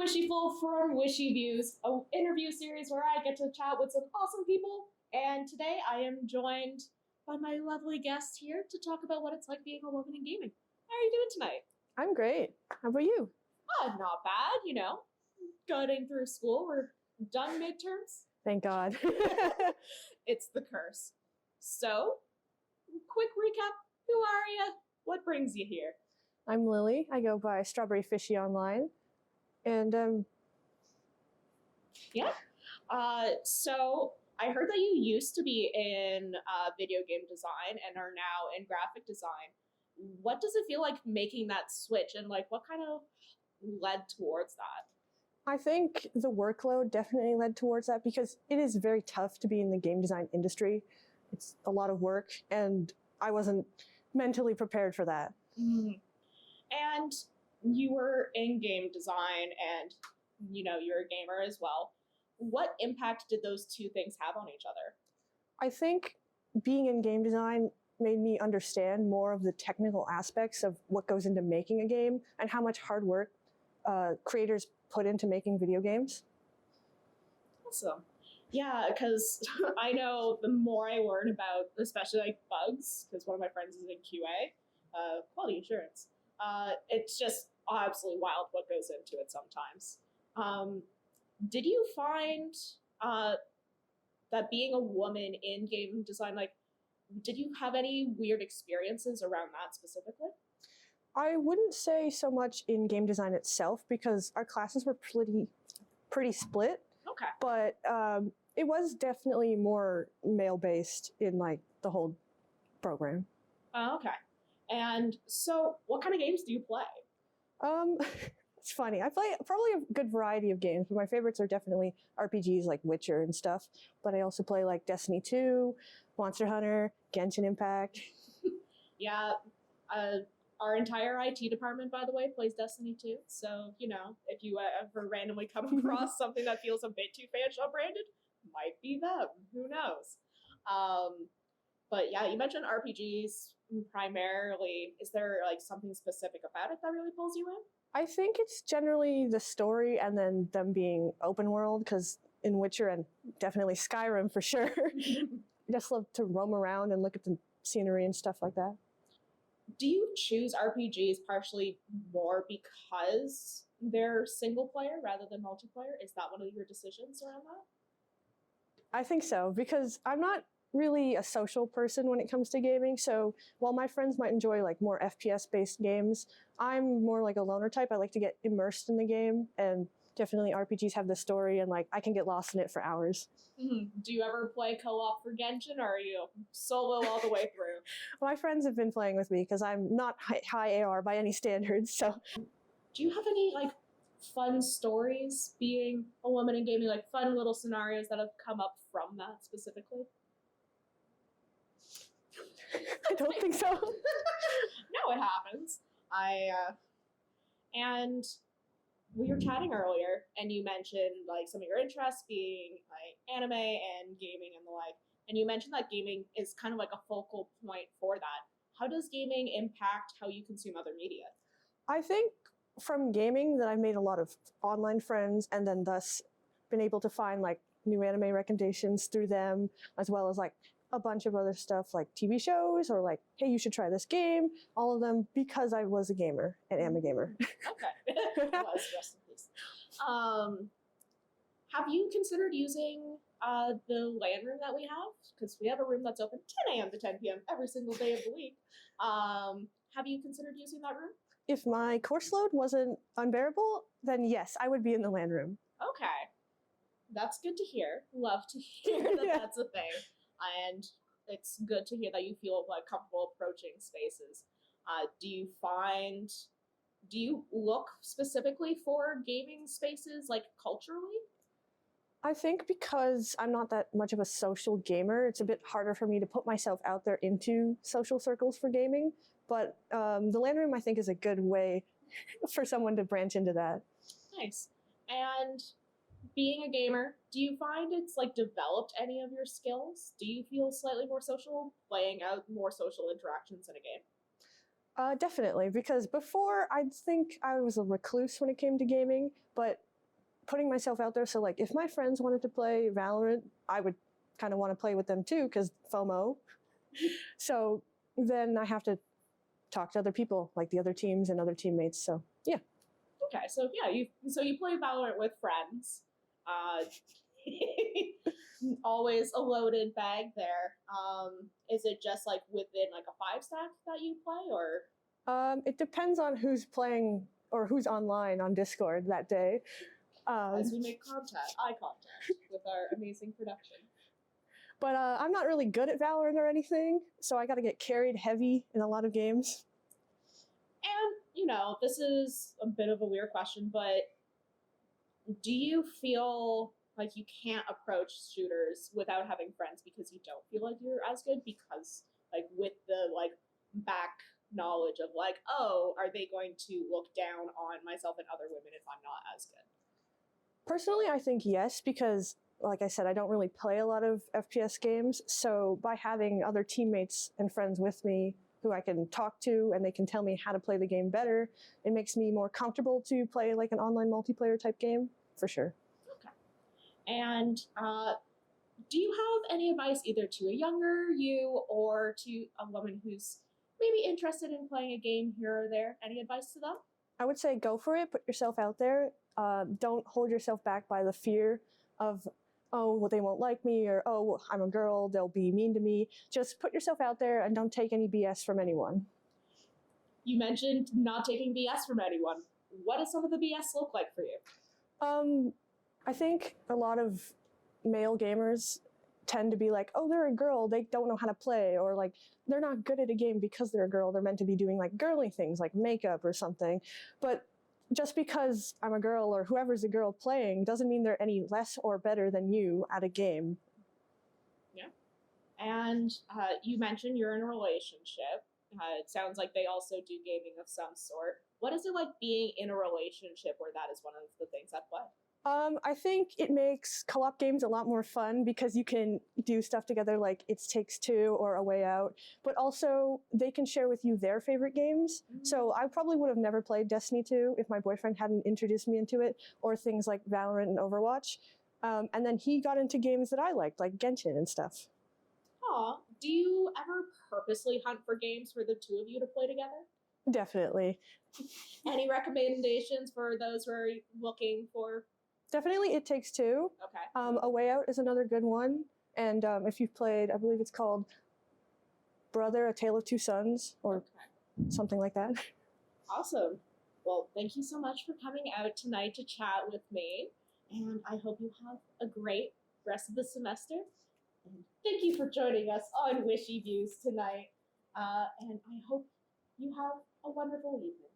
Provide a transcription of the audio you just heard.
Wishyful from Wishyviews, an interview series where I get to chat with some awesome people. And today I am joined by my lovely guest here to talk about what it's like being a woman in gaming. How are you doing tonight? I'm great. How about you? Not bad, Getting through school. We're done midterms. Thank God. It's the curse. So, quick recap. Who are you? What brings you here? I'm Lily. I go by Strawberryfishy online. And So I heard that you used to be in video game design and are now in graphic design. What does it feel like making that switch, and what kind of led towards that? I think the workload definitely led towards that because it is very tough to be in the game design industry. It's a lot of work, and I wasn't mentally prepared for that. Mm. And you were in game design and, you're a gamer as well. What impact did those two things have on each other? I think being in game design made me understand more of the technical aspects of what goes into making a game and how much hard work creators put into making video games. Awesome. Yeah, because I know the more I learn about, especially bugs, because one of my friends is in QA, quality assurance, it's just absolutely wild what goes into it sometimes. Did you find that being a woman in game design, did you have any weird experiences around that specifically? I wouldn't say so much in game design itself because our classes were pretty split. Okay. But it was definitely more male-based in the whole program. Okay. And so what kind of games do you play? It's funny. I play probably a good variety of games, but my favorites are definitely RPGs like Witcher and stuff. But I also play Destiny 2, Monster Hunter, Genshin Impact. Yeah. Our entire IT department, by the way, plays Destiny 2. So, if you ever randomly come across something that feels a bit too fan-shop branded, might be them. Who knows? But yeah, you mentioned RPGs primarily. Is there something specific about it that really pulls you in? I think it's generally the story and then them being open world, because in Witcher and definitely Skyrim for sure, I just love to roam around and look at the scenery and stuff like that. Do you choose RPGs partially more because they're single player rather than multiplayer? Is that one of your decisions around that? I think so, because I'm not really a social person when it comes to gaming. So while my friends might enjoy more FPS-based games, I'm more like a loner type. I like to get immersed in the game, and definitely RPGs have the story, and I can get lost in it for hours. Mm-hmm. Do you ever play co-op for Genshin, or are you solo all the way through? My friends have been playing with me because I'm not high AR by any standards. So, do you have any fun stories being a woman in gaming, fun little scenarios that have come up from that specifically? I don't think so. No, it happens. And we were chatting earlier, and you mentioned some of your interests being anime and gaming and the like. And you mentioned that gaming is kind of a focal point for that. How does gaming impact how you consume other media? I think from gaming that I've made a lot of online friends, and then thus been able to find new anime recommendations through them, as well as a bunch of other stuff like TV shows or hey, you should try this game. All of them because I was a gamer and am a gamer. Okay. Rest in peace. Have you considered using the LAN room that we have? Because we have a room that's open 10 a.m. to 10 p.m. every single day of the week. Have you considered using that room? If my course load wasn't unbearable, then yes, I would be in the LAN room. Okay. That's good to hear. Love to hear that that's a thing. And it's good to hear that you feel comfortable approaching spaces. Do you look specifically for gaming spaces culturally? I think because I'm not that much of a social gamer, it's a bit harder for me to put myself out there into social circles for gaming. But the LAN room, I think, is a good way for someone to branch into that. Nice. And being a gamer, do you find it's developed any of your skills? Do you feel slightly more social, playing out more social interactions in a game? Definitely, because before I'd think I was a recluse when it came to gaming, but putting myself out there. So like if my friends wanted to play Valorant, I would kind of want to play with them too because FOMO. So then I have to talk to other people, like the other teams and other teammates. So yeah. Okay, so yeah, you play Valorant with friends. Uh, always a loaded bag there. Is it just like within like a 5 stack that you play, or It depends on who's playing or who's online on Discord that day. as we make eye contact with our amazing production? But I'm not really good at Valorant or anything, so I got to get carried heavy in a lot of games. And this is a bit of a weird question, but do you feel like you can't approach shooters without having friends because you don't feel like you're as good? Because like with the like back knowledge of like, oh, are they going to look down on myself and other women if I'm not as good? Personally, I think yes, because like I said, I don't really play a lot of FPS games. So by having other teammates and friends with me who I can talk to and they can tell me how to play the game better, it makes me more comfortable to play like an online multiplayer type game, for sure. Okay. And do you have any advice either to a younger you or to a woman who's maybe interested in playing a game here or there? Any advice to them? I would say go for it, put yourself out there. Don't hold yourself back by the fear of, oh, well, they won't like me, or, oh, I'm a girl, they'll be mean to me. Just put yourself out there and don't take any BS from anyone. You mentioned not taking BS from anyone. What does some of the BS look like for you? I think a lot of male gamers tend to be like, oh, they're a girl, they don't know how to play, or like they're not good at a game because they're a girl, they're meant to be doing like girly things like makeup or something. But just because I'm a girl or whoever's a girl playing doesn't mean they're any less or better than you at a game. Yeah. And you mentioned you're in a relationship. It sounds like they also do gaming of some sort. What is it like being in a relationship where that is one of the things at play? I think it makes co-op games a lot more fun because you can do stuff together like It Takes Two or A Way Out, but also they can share with you their favorite games. So I probably would have never played Destiny 2 if my boyfriend hadn't introduced me into it, or things like Valorant and Overwatch. And then he got into games that I liked, like Genshin and stuff. Aw, do you ever purposely hunt for games for the two of you to play together? Definitely. Any recommendations for those who are looking for? Definitely It Takes Two. Okay. A Way Out is another good one. And if you've played, I believe it's called Brother, A Tale of Two Sons, or something like that. Awesome. Well, thank you so much for coming out tonight to chat with me. And I hope you have a great rest of the semester. And thank you for joining us on Wishyviews tonight. And I hope you have a wonderful evening.